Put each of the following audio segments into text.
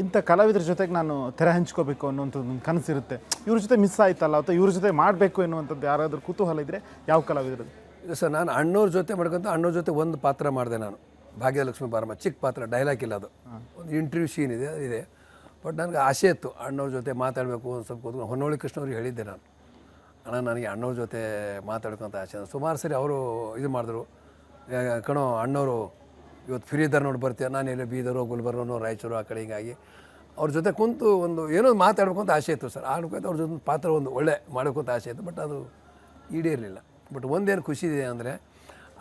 ಇಂಥ ಕಲಾವಿದರ ಜೊತೆಗೆ ನಾನು ತೆರೆ ಹಂಚ್ಕೋಬೇಕು ಅನ್ನೋಂಥದ್ದು ಒಂದು ಕನಸಿರುತ್ತೆ. ಇವ್ರ ಜೊತೆ ಮಿಸ್ ಆಯ್ತಲ್ಲ ಅಥವಾ ಇವ್ರ ಜೊತೆ ಮಾಡಬೇಕು ಎನ್ನುವಂಥದ್ದು ಯಾರಾದರೂ ಕುತೂಹಲ ಇದ್ದರೆ ಯಾವ ಕಲಾವಿದರು? ಇಲ್ಲ ಸರ್, ನಾನು ಅಣ್ಣವ್ರ ಜೊತೆ ಮಾಡ್ಕೊಂತ ಅಣ್ಣವ್ರ ಜೊತೆ ಒಂದು ಪಾತ್ರ ಮಾಡಿದೆ ನಾನು, ಭಾಗ್ಯಲಕ್ಷ್ಮಿ ಬಾರಮ್ಮ. ಚಿಕ್ಕ ಪಾತ್ರ, ಡೈಲಾಗ್ ಇಲ್ಲ, ಅದು ಒಂದು ಇಂಟರ್ವ್ಯೂ ಸೀನ್ ಇದೆ. ಬಟ್ ನನಗೆ ಆಸೆ ಇತ್ತು ಅಣ್ಣವ್ರ ಜೊತೆ ಮಾತಾಡಬೇಕು. ಒಂದು ಸ್ವಲ್ಪ ಕೂತ್ಕೊಂಡು ಹೊನ್ನೋಳಿ ಕೃಷ್ಣವ್ರಿಗೆ ಹೇಳಿದ್ದೆ ನಾನು, ಅಣ್ಣ ನನಗೆ ಅಣ್ಣವ್ರ ಜೊತೆ ಮಾತಾಡ್ಕೊಂತ ಆಸೆ. ಸುಮಾರು ಸರಿ ಅವರು ಇದು ಮಾಡಿದ್ರು, ಕಣೋ ಅಣ್ಣವರು ಇವತ್ತು ಫ್ರೀ ಇದ್ದಾರೆ ನೋಡಿ ಬರ್ತೀಯ. ನಾನು ಎಲ್ಲೋ ಬೀದರೋ ಗುಲ್ಬರ್ಗನೋ ರಾಯಚೂರು ಆ ಕಡೆ ಹಿಂಗಾಗಿ ಅವ್ರ ಜೊತೆ ಕುಂತು ಒಂದು ಏನೋ ಮಾತಾಡ್ಬೇಕು ಅಂತ ಆಸೆ ಇತ್ತು ಸರ್. ಆಡ್ಕೊಂತ ಅವ್ರ ಜೊತೆ ಪಾತ್ರ ಒಂದು ಒಳ್ಳೆ ಮಾಡಬೇಕು ಅಂತ ಆಸೆ ಇತ್ತು. ಬಟ್ ಅದು ಈಡೇರಲಿಲ್ಲ. ಬಟ್ ಒಂದೇನು ಖುಷಿ ಇದೆ ಅಂದರೆ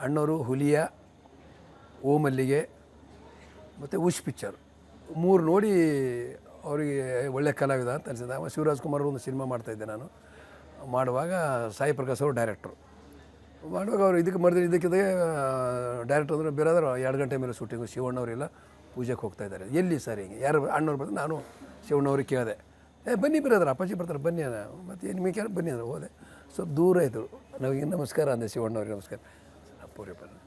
ಅಣ್ಣವರು ಹುಲಿಯ, ಓ ಮಲ್ಲಿಗೆ ಮತ್ತು ಉಶ್ ಪಿಕ್ಚರ್ 3 ನೋಡಿ ಅವರಿಗೆ ಒಳ್ಳೆ ಕಲಾವಿದ ಅಂತ ಅನಿಸಿದೆ. ಶಿವರಾಜ್ ಕುಮಾರ್ ಒಂದು ಸಿನಿಮಾ ಮಾಡ್ತಾಯಿದ್ದೆ ನಾನು. ಮಾಡುವಾಗ ಸಾಯಿ ಪ್ರಕಾಶ್ ಅವರು ಡೈರೆಕ್ಟ್ರು. ಮಾಡುವಾಗ ಅವರು ಇದಕ್ಕಿದ್ದಾಗ ಡೈರೆಕ್ಟರ್ ಅಂದರೆ ಬೇರೆದಾರು 2 ಗಂಟೆ ಮೇಲೆ ಶೂಟಿಂಗು. ಶಿವಣ್ಣವರೆಲ್ಲ ಪೂಜೆಗೆ ಹೋಗ್ತಾಯಿದ್ದಾರೆ. ಎಲ್ಲಿ ಸರ್ ಹಿಂಗೆ ಯಾರು ಅಣ್ಣವ್ರು ಬರ್ತಾರೆ. ನಾನು ಶಿವಣ್ಣವ್ರಿಗೆ ಕೇಳಿದೆ, ಬನ್ನಿ ಬರೋದ್ರ ಅಪ್ಪಾಜಿ ಬರ್ತಾರೆ ಬನ್ನಿ ಅದ. ಮತ್ತು ಏನು ನಿಮಗೆ ಕೇಳಿ ಬನ್ನಿ ಅಂದ್ರೆ ಹೋದೆ. ಸ್ವಲ್ಪ ದೂರ ಇದ್ದರು. ನಮಗೆ ನಮಸ್ಕಾರ ಅಂದೆ, ಶಿವಣ್ಣವ್ರಿಗೆ ನಮಸ್ಕಾರ ಅಪ್ಪವ್ರಿಗೆ ಬರೋದು.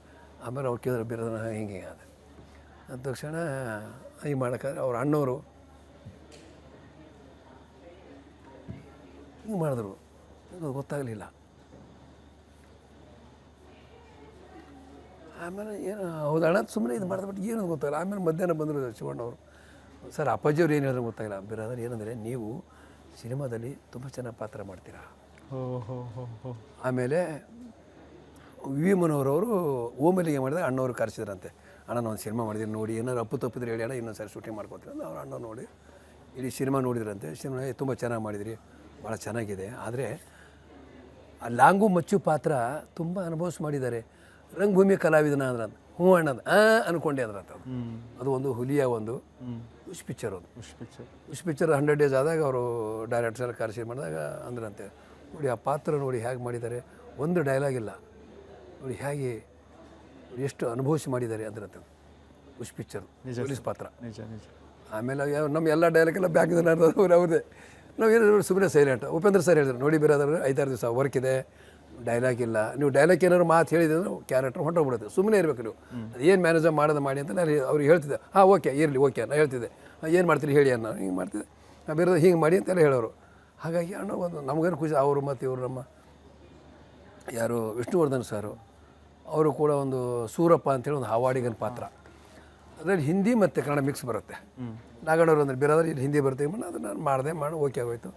ಆಮೇಲೆ ಅವ್ರು ಕೇಳಿದ್ರೆ ಬೇರೆದ್ರ ಹಿಂಗೆ ಅದ ಅಂದ ತಕ್ಷಣ ಹಿಂಗೆ ಮಾಡೋಕ್ಕಾದ್ರೆ ಅವ್ರ ಅಣ್ಣವರು ಹಿಂಗೆ ಮಾಡಿದ್ರು. ಗೊತ್ತಾಗಲಿಲ್ಲ. ಆಮೇಲೆ ಏನು ಹೌದು ಅಣ್ಣ ಸುಮ್ಮನೆ ಇದು ಮಾಡಿದೆ. ಬಟ್ ಏನದು ಗೊತ್ತಾಗಲ್ಲ. ಆಮೇಲೆ ಮಧ್ಯಾಹ್ನ ಬಂದರು ಶಿವಣ್ಣವರು. ಸರ್ ಅಪ್ಪಾಜಿಯವ್ರು ಏನು ಹೇಳಿದ್ರು ಗೊತ್ತಾಗಿಲ್ಲ. ಬೇರೆ ಏನಂದರೆ ನೀವು ಸಿನಿಮಾದಲ್ಲಿ ತುಂಬ ಚೆನ್ನಾಗಿ ಪಾತ್ರ ಮಾಡ್ತೀರಾ. ಆಮೇಲೆ ವಿ ಮನೋಹರವರು ಓಮಲಿಗೆ ಮಾಡಿದಾಗ ಅಣ್ಣವ್ರು ಕರೆಸಿದ್ರಂತೆ. ಅಣ್ಣ ನಾನು ಒಂದು ಸಿನಿಮಾ ಮಾಡಿದ್ದೀನಿ ನೋಡಿ, ಏನಾದ್ರು ಅಪ್ಪು ತಪ್ಪಿದ್ರೆ ಹೇಳಿ ಅಣ್ಣ, ಇನ್ನೊಂದು ಸಾರಿ ಶೂಟಿಂಗ್ ಮಾಡ್ಕೊತೀರ ಅಂತ. ಅವ್ರು ಅಣ್ಣ ನೋಡಿ ಇಡೀ ಸಿನಿಮಾ ನೋಡಿದ್ರಂತೆ. ಸಿನಿಮಾ ತುಂಬ ಚೆನ್ನಾಗಿ ಮಾಡಿದಿರಿ, ಭಾಳ ಚೆನ್ನಾಗಿದೆ. ಆದರೆ ಆ ಲಾಂಗು ಮಚ್ಚು ಪಾತ್ರ ತುಂಬ ಅನುಭವಿಸಿ ಮಾಡಿದ್ದಾರೆ. ರಂಗಭೂಮಿ ಕಲಾವಿದನ ಅಂದ್ರೆ ಅಂತ ಹ್ಞೂ ಅಣ್ಣದ ಅಂದ್ಕೊಂಡೆ ಅದ್ರಂತ. ಅದು ಒಂದು ಹುಲಿಯ ಒಂದು ಉಶ್ ಪಿಕ್ಚರ್. ಅದು ಉಶ್ ಪಿಕ್ಚರ್ 100 ಡೇಸ್ ಆದಾಗ ಅವರು ಡೈರೆಕ್ಟರ್ ಎಲ್ಲ ಕರೆಸಿ ಮಾಡಿದಾಗ ಅಂದ್ರಂತೆ, ನೋಡಿ ಆ ಪಾತ್ರ ನೋಡಿ ಹೇಗೆ ಮಾಡಿದ್ದಾರೆ, ಒಂದು ಡೈಲಾಗ್ ಇಲ್ಲ ನೋಡಿ, ಹೇಗೆ ಎಷ್ಟು ಅನುಭವಿಸಿ ಮಾಡಿದ್ದಾರೆ ಅಂದ್ರಂತೆ. ಉಶ್ ಪಿಕ್ಚರ್ ಪೊಲೀಸ್ ಪಾತ್ರ. ಆಮೇಲೆ ನಮ್ಮ ಎಲ್ಲ ಡೈಲಾಗೆಲ್ಲ ಬ್ಯಾಕಿಂದ ಅವ್ರದೇ. ನಾವೇನಾದ್ರು ಸುಮ್ಮನೆ ಸೈಲೆಂಟ್. ಉಪೇಂದ್ರ ಸರ್ ಹೇಳಿದ್ರು, ನೋಡಿ ಬೇರೆದಾದ್ರೆ 5-6 ದಿವಸ ವರ್ಕ್ ಇದೆ, ಡೈಲಾಗ್ ಇಲ್ಲ, ನೀವು ಡೈಲಾಗ್ ಏನಾದ್ರು ಮಾತು ಹೇಳಿದ್ರೆ ಕ್ಯಾರೆಕ್ಟರ್ ಹೊಂಟೋಗ್ಬಿಡುತ್ತೆ. ಸುಮ್ಮನೆ ಇರಬೇಕು ನೀವು, ಅದು ಏನು ಮ್ಯಾನೇಜರ್ ಮಾಡೋದು ಮಾಡಿ ಅಂತ ನಾನು ಅವ್ರಿಗೆ ಹೇಳ್ತಿದ್ದೆ. ಹಾಂ ಓಕೆ ಇರಲಿ ಓಕೆ ನಾನು ಹೇಳ್ತಿದ್ದೆ. ಏನು ಮಾಡ್ತೀರಿ ಹೇಳಿ ಅನ್ನ, ಹಿಂಗೆ ಮಾಡ್ತಿದ್ದೆ, ಬೇರೆ ಹಿಂಗೆ ಮಾಡಿ ಅಂತೆಲ್ಲ ಹೇಳೋರು. ಹಾಗಾಗಿ ಅಣ್ಣ ಒಂದು ನಮಗೇನು ಖುಷಿ. ಅವರು ಮತ್ತು ಇವರು ನಮ್ಮ ಯಾರು ವಿಷ್ಣುವರ್ಧನ್ ಸಾರು ಅವರು ಕೂಡ ಒಂದು ಸೂರಪ್ಪ ಅಂತೇಳಿ ಒಂದು ಹಾವಾಡಿಗನ ಪಾತ್ರ. ಅದರಲ್ಲಿ ಹಿಂದಿ ಮತ್ತು ಕನ್ನಡ ಮಿಕ್ಸ್ ಬರುತ್ತೆ. ನಾಗಣ್ಣವ್ರು ಅಂದರೆ ಬೇರೆದಾದ್ರೆ ಇಲ್ಲಿ ಹಿಂದಿ ಬರ್ತೀವಿ ಮಾಡಿ ಅದನ್ನು ನಾನು ಮಾಡಿದೆ ಓಕೆ ಆಗೋಯ್ತು.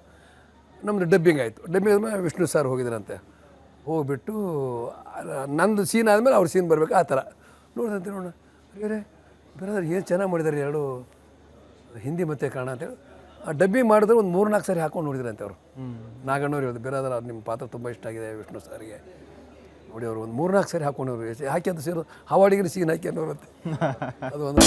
ನಮ್ಮದು ಡಬ್ಬಿಂಗ್ ಆಯಿತು. ಡಬ್ಬಿಂಗ್ ಆದಮೇಲೆ ವಿಷ್ಣು ಸಾರ್ ಹೋಗಿದ್ರಂತೆ. ಹೋಗಿಬಿಟ್ಟು ನಂದು ಸೀನ್ ಆದಮೇಲೆ ಅವ್ರ ಸೀನ್ ಬರಬೇಕು ಆ ಥರ ನೋಡಿದಂತೆ. ನೋಡೋಣ ಬೇರೆದಾದ್ರೆ ಏನು ಚೆನ್ನಾಗಿ ಮಾಡಿದ್ದಾರೆ 2 ಹಿಂದಿ ಮತ್ತು ಕನ್ನಡ ಅಂತೇಳಿ. ಆ ಡಬ್ಬಿಂಗ್ ಮಾಡಿದ್ರೆ ಒಂದು 3-4 ಸಾರಿ ಹಾಕೊಂಡು ನೋಡಿದ್ರಂತೆ ಅವರು. ನಾಗಣ್ಣವ್ರು ಹೇಳಿದ್ರು, ಬೇರೆದಾದ್ರೆ ನಿಮ್ಮ ಪಾತ್ರ ತುಂಬ ಇಷ್ಟ ಆಗಿದೆ ವಿಷ್ಣು ಸಾರಿಗೆ ನೋಡಿ. ಅವರು ಒಂದು 3-4 ಸಾರಿ ಹಾಕೊಂಡವ್ರು. ಹಾಕಿ ಅಂತ ಸೇರು ಹಾವಾಡಿಗಿನ ಸೀನ್ ಹಾಕಿ ಅನ್ನೋರಂತೆ. ಅದು ಒಂದು